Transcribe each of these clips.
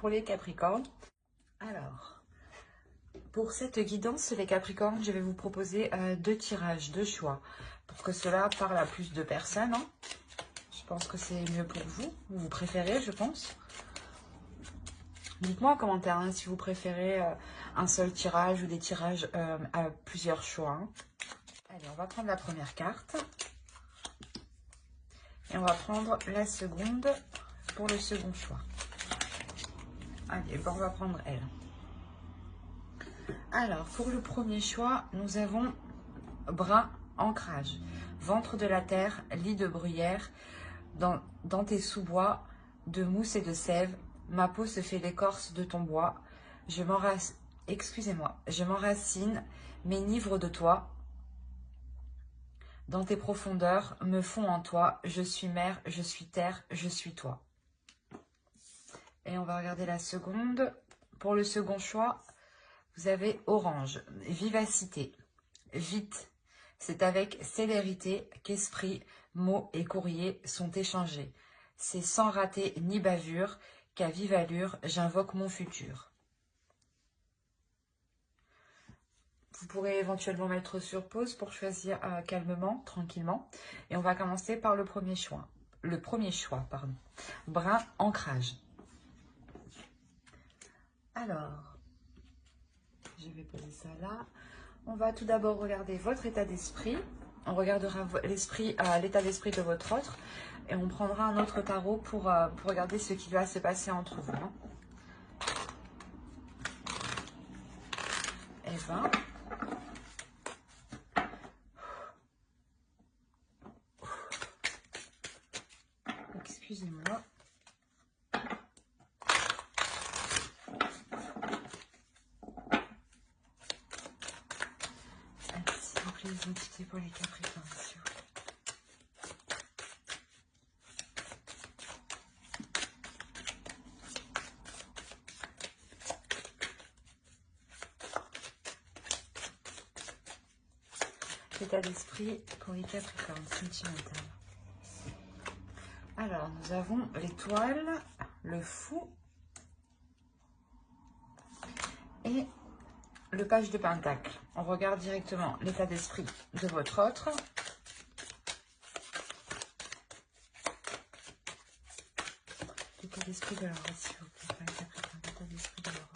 pour les Capricornes. Alors, pour cette guidance, les Capricornes, je vais vous proposer deux tirages, deux choix, pour que cela parle à plus de personnes. Hein. Je pense que c'est mieux pour vous, vous préférez, je pense. Dites-moi en commentaire hein, si vous préférez un seul tirage ou des tirages à plusieurs choix. Hein. Allez, on va prendre la première carte. Et on va prendre la seconde pour le second choix. Allez, bon, on va prendre elle. Alors, pour le premier choix, nous avons bras, ancrage, ventre de la terre, lit de bruyère, dans tes sous-bois, de mousse et de sève, ma peau se fait l'écorce de ton bois, je m'enracine, m'enivre de toi, dans tes profondeurs, me fond en toi, je suis mer, je suis terre, je suis toi. Et on va regarder la seconde. Pour le second choix, vous avez orange, vivacité, vite. C'est avec célérité qu'esprit, mots et courriers sont échangés. C'est sans rater ni bavure qu'à vive allure j'invoque mon futur. Vous pourrez éventuellement mettre sur pause pour choisir calmement, tranquillement. Et on va commencer par le premier choix. Brun, ancrage. Alors, je vais poser ça là. On va tout d'abord regarder votre état d'esprit. On regardera l'état d'esprit de votre autre. Et on prendra un autre tarot pour regarder ce qui va se passer entre vous. Hein. Eva. Excusez-moi. S'il vous plaît, les entités pour les Capricornes, s'il vous plaît. État d'esprit pour les Capricornes, sentimental. Alors, nous avons l'étoile, le fou et le page de pentacle. On regarde directement l'état d'esprit de votre autre. L'état d'esprit de leur autre, s'il vous plaît. L'état d'esprit de leur autre.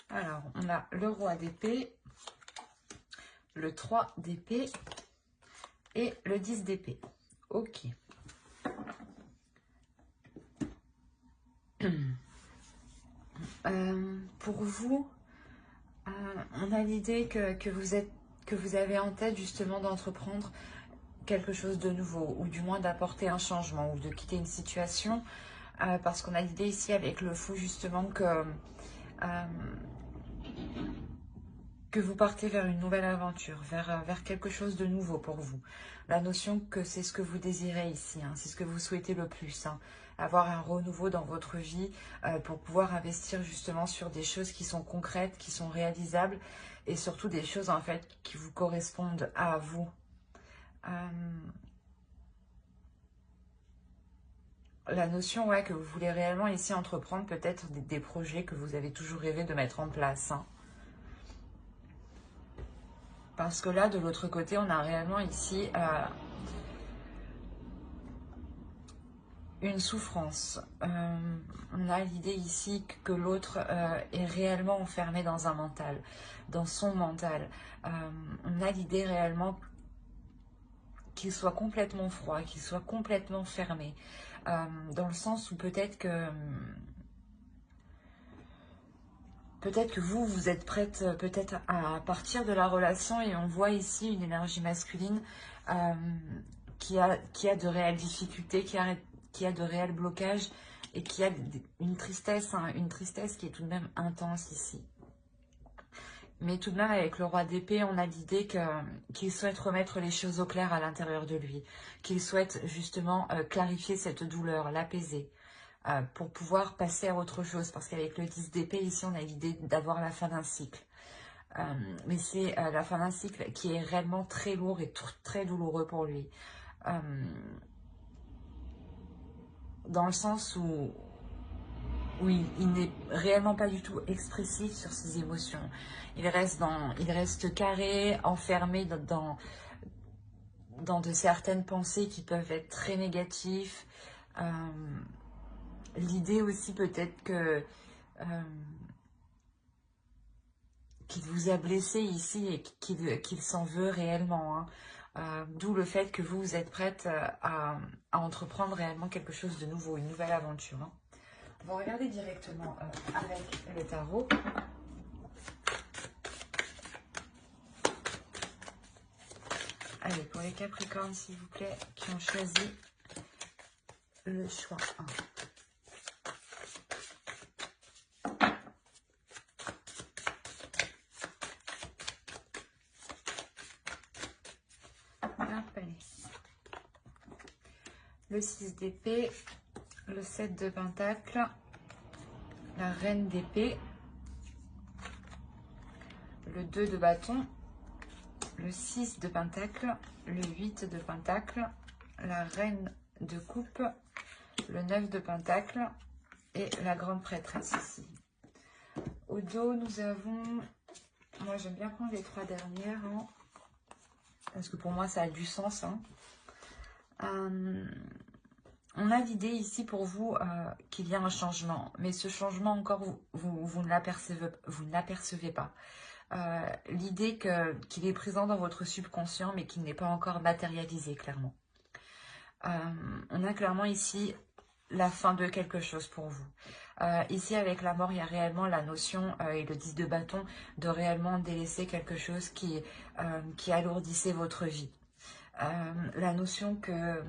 Alors, on a le roi d'épée, le 3 d'épée et le 10 d'épée. Ok. Pour vous, on a l'idée que vous avez en tête justement d'entreprendre quelque chose de nouveau, ou du moins d'apporter un changement, ou de quitter une situation, parce qu'on a l'idée ici avec le fou justement que vous partez vers une nouvelle aventure, vers quelque chose de nouveau pour vous. La notion que c'est ce que vous désirez ici, hein, c'est ce que vous souhaitez le plus, hein, avoir un renouveau dans votre vie pour pouvoir investir justement sur des choses qui sont concrètes, qui sont réalisables, et surtout des choses en fait qui vous correspondent à vous. La notion que vous voulez réellement ici entreprendre peut-être des projets que vous avez toujours rêvé de mettre en place. Hein. Parce que là, de l'autre côté, on a réellement ici une souffrance. On a l'idée ici que l'autre est réellement enfermé dans un mental, dans son mental. On a l'idée réellement qu'il soit complètement froid, qu'il soit complètement fermé. Dans le sens où peut-être que vous êtes prête peut-être à partir de la relation, et on voit ici une énergie masculine qui a de réelles difficultés, qui a de réels blocages et qui a une tristesse qui est tout de même intense ici. Mais tout de même, avec le roi d'épée, on a l'idée qu'il souhaite remettre les choses au clair à l'intérieur de lui, qu'il souhaite justement clarifier cette douleur, l'apaiser. pour pouvoir passer à autre chose. Parce qu'avec le 10 d'épée, ici, on a l'idée d'avoir la fin d'un cycle. Mais c'est la fin d'un cycle qui est réellement très lourd et très douloureux pour lui. Dans le sens où oui, il n'est réellement pas du tout expressif sur ses émotions. Il reste carré, enfermé dans de certaines pensées qui peuvent être très négatives. L'idée aussi peut-être que qu'il vous a blessé ici et qu'il s'en veut réellement. Hein. D'où le fait que vous êtes prête à entreprendre réellement quelque chose de nouveau, une nouvelle aventure. Hein. On va regarder directement avec le tarot. Allez, pour les Capricornes, s'il vous plaît, qui ont choisi le choix 1. Le 6 d'épée, le 7 de pentacle, la reine d'épée, le 2 de bâton, le 6 de pentacle, le 8 de pentacle, la reine de coupe, le 9 de pentacle et la grande prêtresse ici. Au dos, nous avons, moi j'aime bien prendre les 3 dernières, hein, parce que pour moi ça a du sens. Hein. On a l'idée ici pour vous qu'il y a un changement, mais ce changement encore, vous ne l'apercevez pas. L'idée qu'il est présent dans votre subconscient, mais qu'il n'est pas encore matérialisé, clairement. On a clairement ici la fin de quelque chose pour vous. Ici, avec la mort, il y a réellement la notion, et le 10 de bâton, de réellement délaisser quelque chose qui alourdissait votre vie. La notion que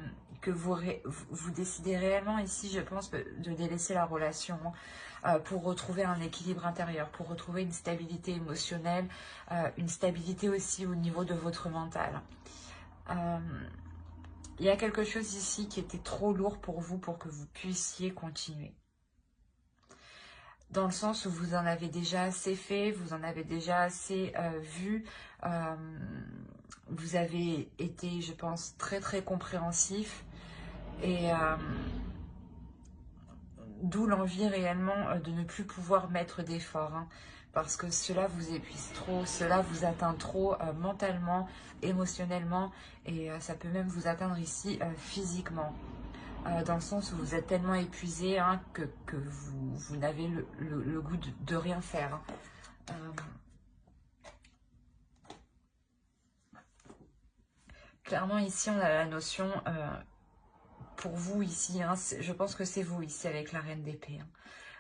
vous décidez réellement ici, je pense, de délaisser la relation pour retrouver un équilibre intérieur, pour retrouver une stabilité émotionnelle, une stabilité aussi au niveau de votre mental. Il y a quelque chose ici qui était trop lourd pour vous pour que vous puissiez continuer. Dans le sens où vous en avez déjà assez fait, vous en avez déjà assez vu. Vous avez été, je pense, très très compréhensif. Et d'où l'envie réellement de ne plus pouvoir mettre d'efforts. Hein, parce que cela vous épuise trop, cela vous atteint trop mentalement, émotionnellement. Et ça peut même vous atteindre ici physiquement. Dans le sens où vous êtes tellement épuisé hein, que vous n'avez le goût de rien faire. Hein. Clairement, ici, on a la notion, pour vous ici, hein, je pense que c'est vous ici avec la reine d'épée.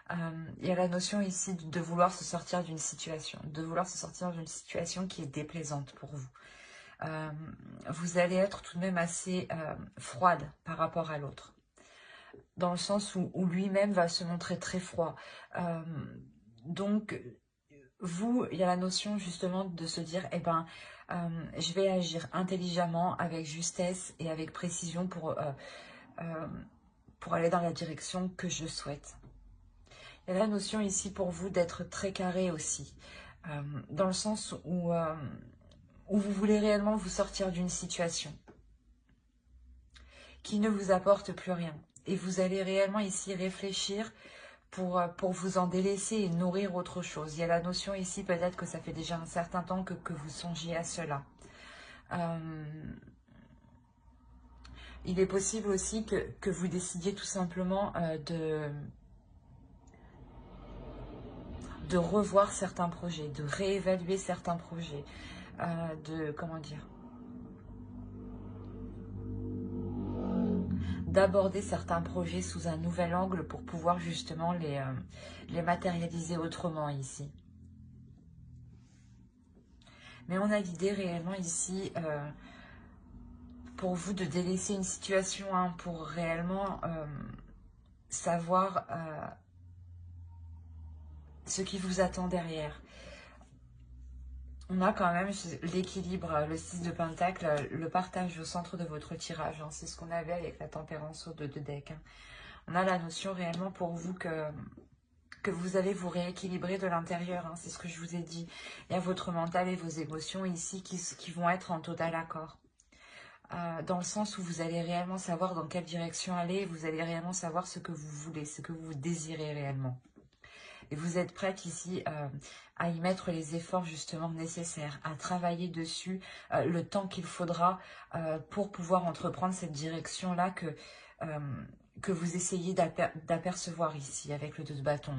Hein. Il y a la notion ici de vouloir se sortir d'une situation, qui est déplaisante pour vous. Vous allez être tout de même assez froide par rapport à l'autre. Dans le sens où lui-même va se montrer très froid. Donc, vous, il y a la notion justement de se dire, eh ben, je vais agir intelligemment, avec justesse et avec précision pour aller dans la direction que je souhaite. Il y a la notion ici pour vous d'être très carré aussi, dans le sens où vous voulez réellement vous sortir d'une situation qui ne vous apporte plus rien. Et vous allez réellement ici réfléchir pour vous en délaisser et nourrir autre chose. Il y a la notion ici, peut-être que ça fait déjà un certain temps que vous songiez à cela. Il est possible aussi que vous décidiez tout simplement de revoir certains projets, de réévaluer certains projets, comment dire, d'aborder certains projets sous un nouvel angle pour pouvoir justement les matérialiser autrement ici. Mais on a l'idée réellement ici pour vous de délaisser une situation hein, pour réellement savoir ce qui vous attend derrière. On a quand même l'équilibre, le 6 de pentacle, le partage au centre de votre tirage. Hein. C'est ce qu'on avait avec la tempérance au 2 de deck. Hein. On a la notion réellement pour vous que vous allez vous rééquilibrer de l'intérieur, hein, c'est ce que je vous ai dit. Il y a votre mental et vos émotions ici qui vont être en total accord. Dans le sens où vous allez réellement savoir dans quelle direction aller, vous allez réellement savoir ce que vous voulez, ce que vous désirez réellement. Et vous êtes prête ici à y mettre les efforts justement nécessaires, à travailler dessus le temps qu'il faudra pour pouvoir entreprendre cette direction-là que vous essayez d'apercevoir ici avec le 2 de bâton.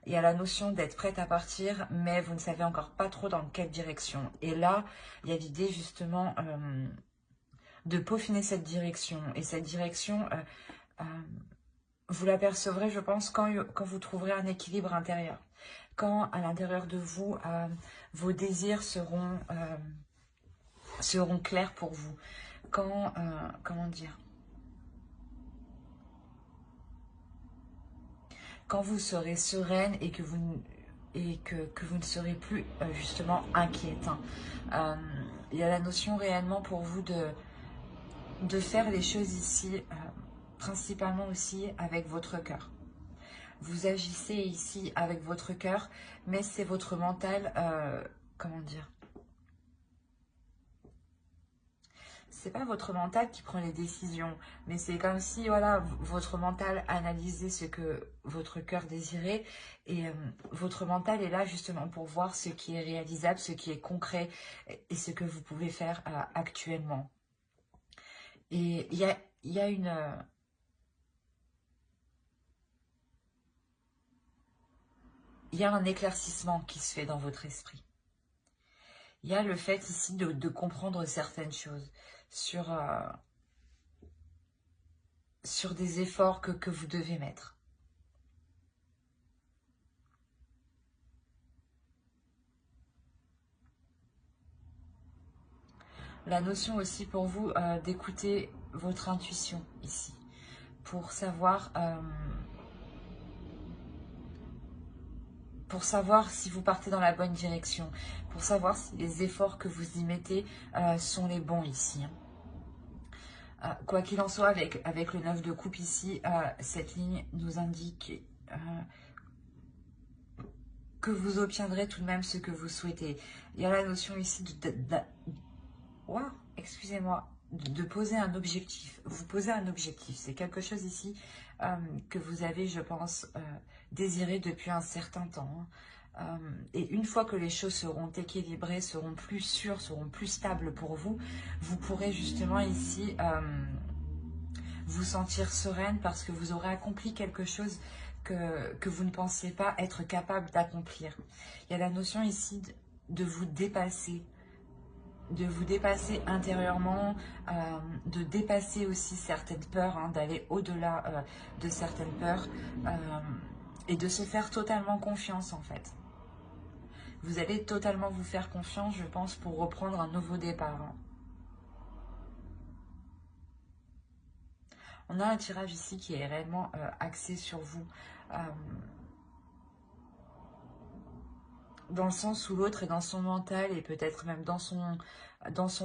Il y a la notion d'être prête à partir, mais vous ne savez encore pas trop dans quelle direction. Et là, il y a l'idée justement de peaufiner cette direction. Et cette direction, vous l'apercevrez, je pense, quand vous trouverez un équilibre intérieur. Quand à l'intérieur de vous, vos désirs seront clairs pour vous. Quand, comment dire, quand vous serez sereine et que vous ne serez plus justement inquiète. Il y a la notion réellement pour vous de faire les choses ici, principalement aussi avec votre cœur. Vous agissez ici avec votre cœur, mais c'est votre mental, comment dire, c'est pas votre mental qui prend les décisions, mais c'est comme si, voilà, votre mental analysait ce que votre cœur désirait, et votre mental est là justement pour voir ce qui est réalisable, ce qui est concret, et ce que vous pouvez faire actuellement. Et il y a une... il y a un éclaircissement qui se fait dans votre esprit. Il y a le fait ici de comprendre certaines choses sur des efforts que vous devez mettre. La notion aussi pour vous d'écouter votre intuition ici, pour savoir si vous partez dans la bonne direction, pour savoir si les efforts que vous y mettez sont les bons ici. Quoi qu'il en soit, avec le 9 de coupe ici, cette ligne nous indique que vous obtiendrez tout de même ce que vous souhaitez. Il y a la notion ici excusez-moi, de poser un objectif. Vous posez un objectif, c'est quelque chose ici que vous avez, je pense, désiré depuis un certain temps. Et une fois que les choses seront équilibrées, seront plus sûres, seront plus stables pour vous, vous pourrez justement ici vous sentir sereine parce que vous aurez accompli quelque chose que vous ne pensiez pas être capable d'accomplir. Il y a la notion ici de vous dépasser intérieurement, de dépasser aussi certaines peurs, hein, d'aller au-delà de certaines peurs et de se faire totalement confiance en fait. Vous allez totalement vous faire confiance, je pense, pour reprendre un nouveau départ. Hein. On a un tirage ici qui est réellement axé sur vous. Dans le sens où l'autre est dans son mental et peut-être même dans son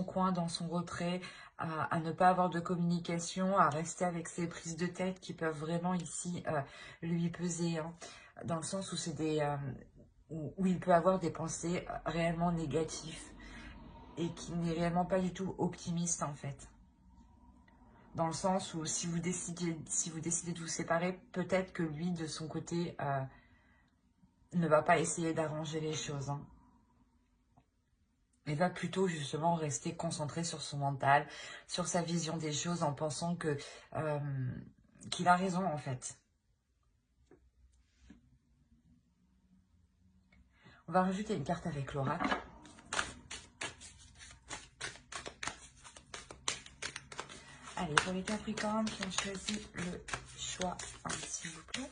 coin, dans son retrait, à ne pas avoir de communication, à rester avec ses prises de tête qui peuvent vraiment ici lui peser. Hein. Dans le sens où c'est où il peut avoir des pensées réellement négatives et qui n'est réellement pas du tout optimiste en fait. Dans le sens où si vous décidez de vous séparer, peut-être que lui, de son côté, ne va pas essayer d'arranger les choses. Hein. Il va plutôt justement rester concentré sur son mental, sur sa vision des choses, en pensant qu'il a raison en fait. On va rajouter une carte avec l'oracle. Allez, pour les Capricornes qui ont choisi le choix 1, s'il vous plaît.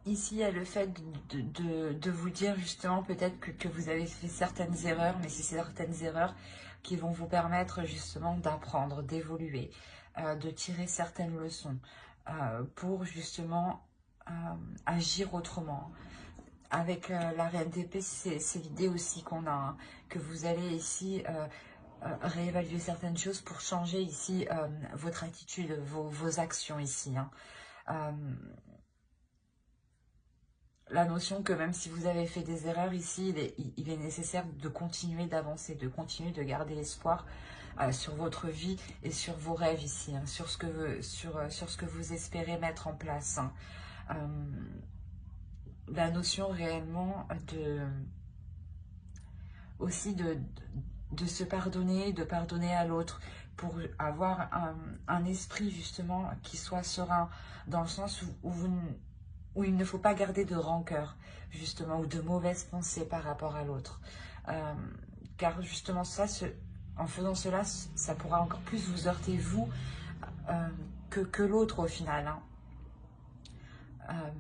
Ici, il y a le fait de vous dire justement peut-être que vous avez fait certaines erreurs, mais c'est certaines erreurs qui vont vous permettre justement d'apprendre, d'évoluer, de tirer certaines leçons. pour justement agir autrement. Avec la reine d'épée, c'est l'idée aussi qu'on a, hein, que vous allez ici réévaluer certaines choses pour changer ici votre attitude, vos actions ici. Hein. La notion que même si vous avez fait des erreurs ici, il est nécessaire de continuer d'avancer, de continuer de garder espoir sur votre vie et sur vos rêves ici, hein, sur ce que vous espérez mettre en place. Hein. La notion réellement aussi de se pardonner, de pardonner à l'autre pour avoir un esprit justement qui soit serein, dans le sens où il ne faut pas garder de rancœur, justement, ou de mauvaises pensées par rapport à l'autre. Car justement, en faisant cela, ça pourra encore plus vous heurter, vous, que l'autre au final. Hein.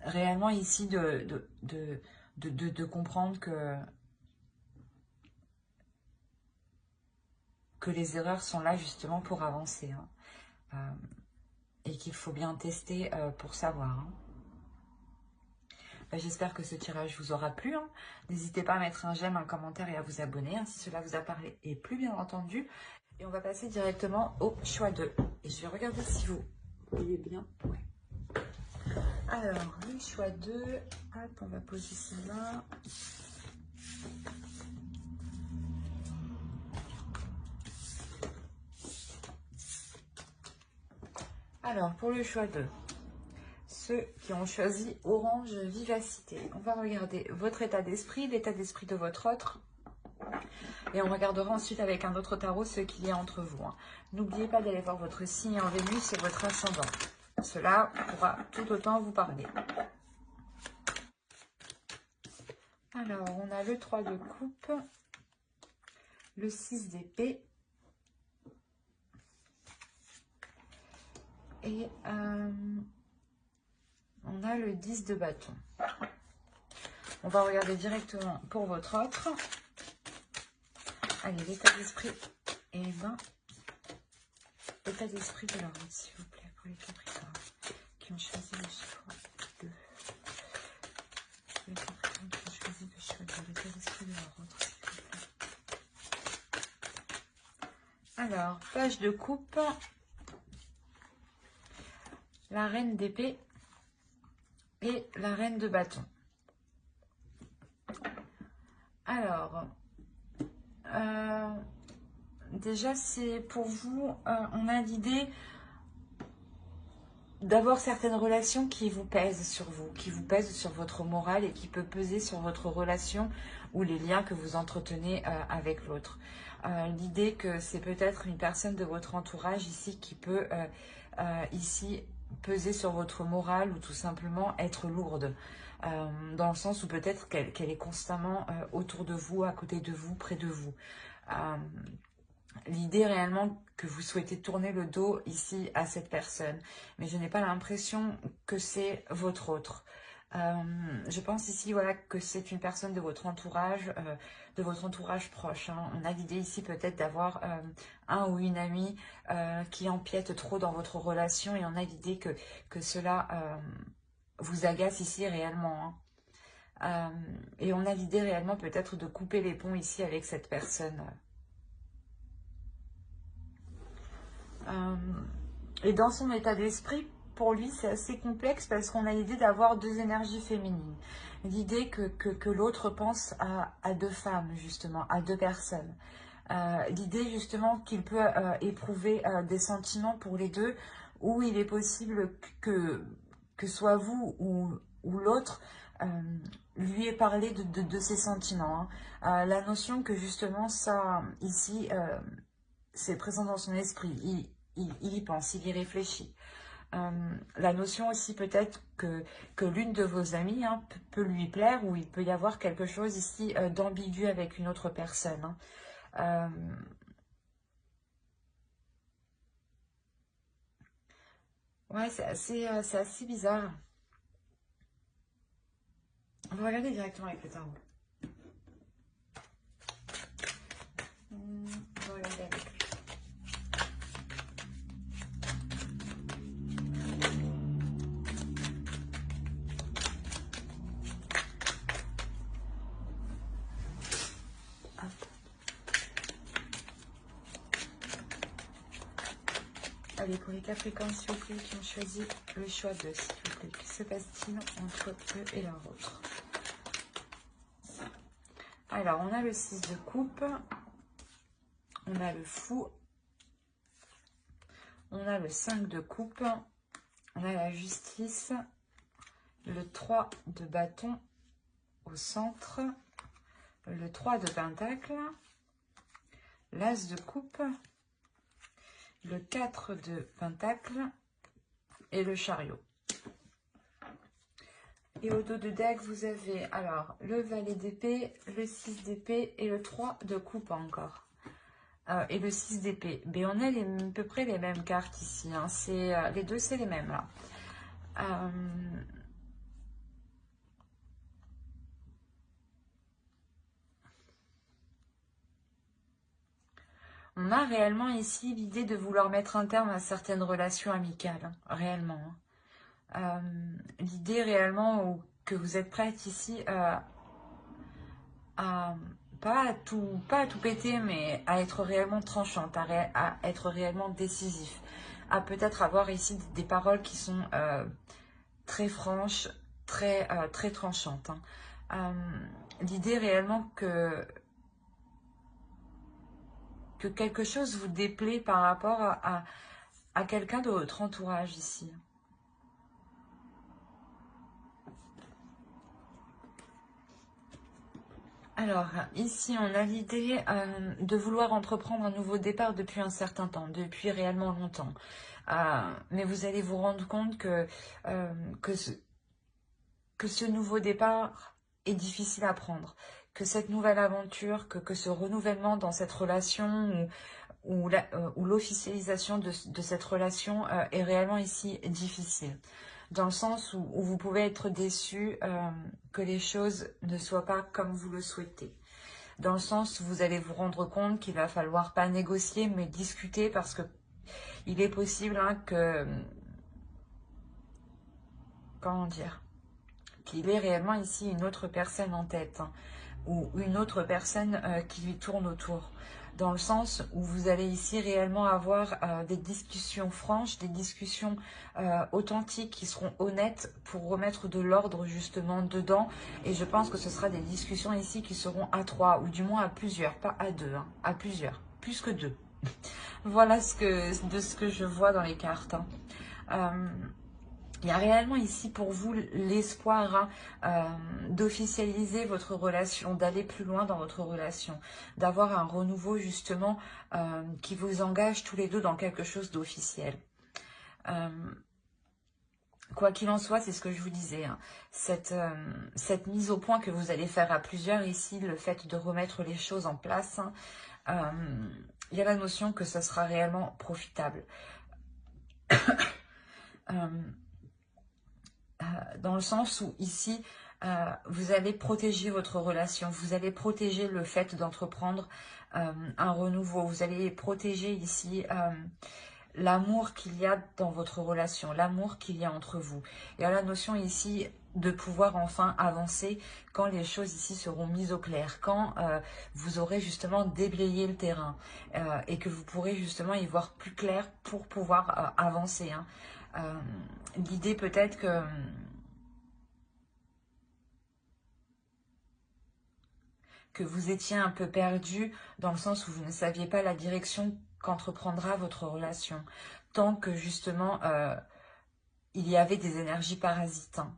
Réellement, ici, de comprendre que les erreurs sont là justement pour avancer. Hein. Et qu'il faut bien tester pour savoir. Hein. J'espère que ce tirage vous aura plu. Hein. N'hésitez pas à mettre un j'aime, un commentaire et à vous abonner hein, si cela vous a parlé et plus bien entendu. Et on va passer directement au choix 2. Et je vais regarder si vous voyez bien. Ouais. Alors, le choix 2. Hop, on va poser cela. Alors, pour le choix 2. Ceux qui ont choisi Orange Vivacité. On va regarder votre état d'esprit, l'état d'esprit de votre autre. Et on regardera ensuite avec un autre tarot ce qu'il y a entre vous. Hein. N'oubliez pas d'aller voir votre signe en Vénus et votre ascendant. Cela pourra tout autant vous parler. Alors, on a le 3 de coupe, le 6 d'épée et on a le 10 de bâton. On va regarder directement pour votre autre. Allez, l'état d'esprit. Et ben, l'état d'esprit de leur autre, s'il vous plaît, pour les Capricornes qui ont choisi le choix 2. Les Capricornes qui ont choisi le choix 2, l'état d'esprit de leur autre, s'il vous plaît. Alors, page de coupe, la reine d'épée et la reine de bâton. Alors, déjà, c'est pour vous, on a l'idée d'avoir certaines relations qui vous pèsent sur vous, qui vous pèsent sur votre morale et qui peut peser sur votre relation ou les liens que vous entretenez avec l'autre. L'idée que c'est peut-être une personne de votre entourage ici qui peut ici peser sur votre morale ou tout simplement être lourde. Dans le sens où peut-être qu'elle est constamment autour de vous, à côté de vous, près de vous. L'idée réellement que vous souhaitez tourner le dos ici à cette personne. Mais je n'ai pas l'impression que c'est votre autre. Je pense ici voilà, que c'est une personne de votre entourage proche. Hein. On a l'idée ici peut-être d'avoir un ou une amie qui empiète trop dans votre relation et on a l'idée que cela vous agace ici réellement. Hein. Et on a l'idée réellement peut-être de couper les ponts ici avec cette personne. Et dans son état d'esprit, pour lui, c'est assez complexe parce qu'on a l'idée d'avoir deux énergies féminines. L'idée que l'autre pense à deux femmes, justement, à deux personnes. L'idée, justement, qu'il peut éprouver des sentiments pour les deux, où il est possible que soit vous ou l'autre lui ait parlé de ses sentiments. Hein. La notion que, justement, ça, ici, c'est présent dans son esprit. Il y pense, il y réfléchit. La notion aussi peut-être que l'une de vos amies hein, peut lui plaire ou il peut y avoir quelque chose ici d'ambigu avec une autre personne. Hein. Ouais, c'est assez bizarre. On va regarder directement avec le tarot. On va regarder avec lui. Allez, pour les Capricornes, s'il vous plaît, qui ont choisi le choix de, s'il vous plaît. Que se passe-t-il entre eux et leur autre? Alors, on a le 6 de coupe. On a le fou. On a le 5 de coupe. On a la justice. Le 3 de bâton au centre. Le 3 de pentacle. L'as de coupe. Le 4 de pentacle. Et le chariot. Et au dos de deck, vous avez alors le valet d'épée, le 6 d'épée et le 3 de coupe encore. Et le 6 d'épée. Mais on a à peu près les mêmes cartes ici. Hein. Les deux, c'est les mêmes là. On a réellement ici l'idée de vouloir mettre un terme à certaines relations amicales. Hein, réellement. Hein. L'idée réellement que vous êtes prête ici pas à tout péter, mais à être réellement tranchante, à être réellement décisif, à peut-être avoir ici des paroles qui sont très franches, très tranchantes. Hein. L'idée réellement que quelque chose vous déplaît par rapport à quelqu'un de votre entourage ici. Alors, ici, on a l'idée de vouloir entreprendre un nouveau départ depuis un certain temps, depuis réellement longtemps. Mais vous allez vous rendre compte que ce nouveau départ est difficile à prendre, que cette nouvelle aventure, que ce renouvellement dans cette relation ou l'officialisation de cette relation est réellement ici difficile. Dans le sens où vous pouvez être déçu que les choses ne soient pas comme vous le souhaitez. Dans le sens où vous allez vous rendre compte qu'il va falloir pas négocier, mais discuter parce que il est possible hein, comment dire, qu'il ait réellement ici une autre personne en tête hein, ou une autre personne qui lui tourne autour. Dans le sens où vous allez ici réellement avoir des discussions franches, des discussions authentiques qui seront honnêtes pour remettre de l'ordre justement dedans. Et je pense que ce sera des discussions ici qui seront à 3 ou du moins à plusieurs, pas à 2, hein, à plusieurs, plus que 2. Voilà ce que je vois dans les cartes. Hein. Il y a réellement ici pour vous l'espoir hein, d'officialiser votre relation, d'aller plus loin dans votre relation, d'avoir un renouveau justement qui vous engage tous les deux dans quelque chose d'officiel. Quoi qu'il en soit, c'est ce que je vous disais, hein, cette mise au point que vous allez faire à plusieurs ici, le fait de remettre les choses en place, hein, il y a la notion que ça sera réellement profitable. Dans le sens où ici, vous allez protéger votre relation, vous allez protéger le fait d'entreprendre un renouveau, vous allez protéger ici l'amour qu'il y a dans votre relation, l'amour qu'il y a entre vous. Il y a la notion ici de pouvoir enfin avancer quand les choses ici seront mises au clair, quand vous aurez justement déblayé le terrain et que vous pourrez justement y voir plus clair pour pouvoir avancer. Hein. L'idée peut-être que vous étiez un peu perdu dans le sens où vous ne saviez pas la direction qu'entreprendra votre relation, tant que justement il y avait des énergies parasites. Hein.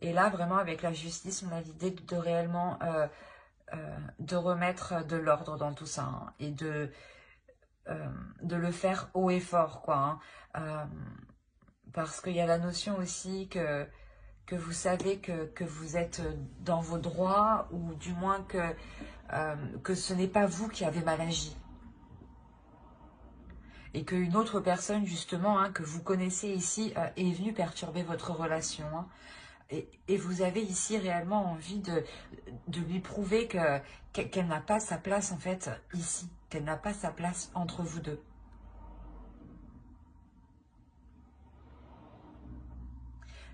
Et là, vraiment, avec la justice, on a l'idée de réellement de remettre de l'ordre dans tout ça hein, et de le faire haut et fort, quoi. Hein. Parce qu'il y a la notion aussi que vous savez que vous êtes dans vos droits ou du moins que ce n'est pas vous qui avez mal agi. Et qu'une autre personne, justement, hein, que vous connaissez ici, est venue perturber votre relation. Hein. Et vous avez ici réellement envie de lui prouver qu'elle n'a pas sa place, en fait, ici. Qu'elle n'a pas sa place entre vous deux.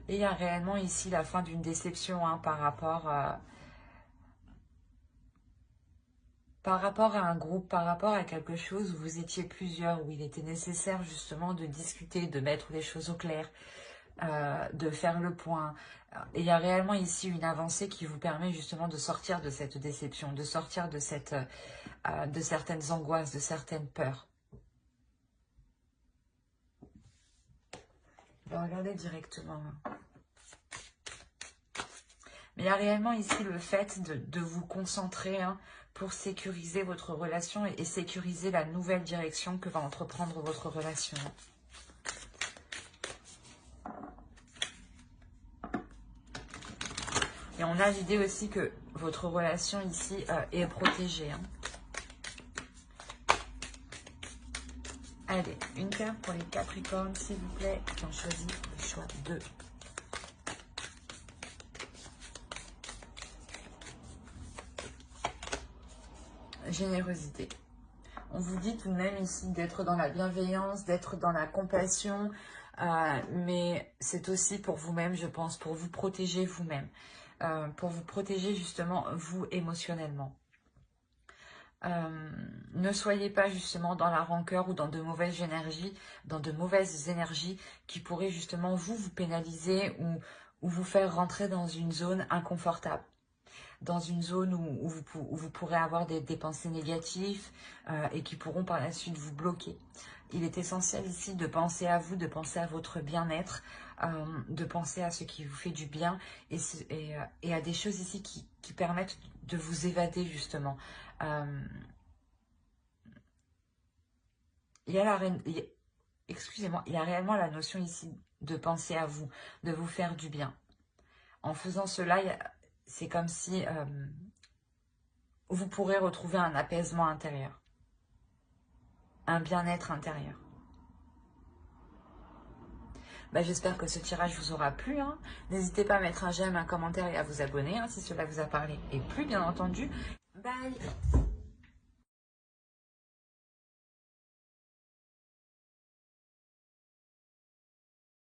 Et il y a réellement ici la fin d'une déception hein, par rapport par rapport à un groupe, par rapport à quelque chose où vous étiez plusieurs, où il était nécessaire justement de discuter, de mettre les choses au clair, de faire le point. Et il y a réellement ici une avancée qui vous permet justement de sortir de cette déception, de sortir de certaines angoisses, de certaines peurs. On va regarder directement. Mais il y a réellement ici le fait de vous concentrer pour sécuriser votre relation et sécuriser la nouvelle direction que va entreprendre votre relation. Et on a l'idée aussi que votre relation ici est protégée. Allez, une carte pour les Capricornes, s'il vous plaît, qui ont choisi le choix 2. Générosité. On vous dit tout de même ici d'être dans la bienveillance, d'être dans la compassion, mais c'est aussi pour vous-même, je pense, pour vous protéger vous-même, pour vous protéger justement vous émotionnellement. Ne soyez pas justement dans la rancœur ou dans de mauvaises énergies, qui pourraient justement vous pénaliser ou vous faire rentrer dans une zone inconfortable. Dans une zone où vous pourrez avoir des pensées négatives et qui pourront par la suite vous bloquer. Il est essentiel ici de penser à vous, de penser à votre bien-être, de penser à ce qui vous fait du bien et à des choses ici qui permettent de vous évader justement. Excusez-moi, il y a réellement la notion ici de penser à vous, de vous faire du bien. En faisant cela, c'est comme si vous pourrez retrouver un apaisement intérieur, un bien-être intérieur. J'espère que ce tirage vous aura plu. N'hésitez pas à mettre un j'aime, un commentaire et à vous abonner si cela vous a parlé et plu, bien entendu. Bye!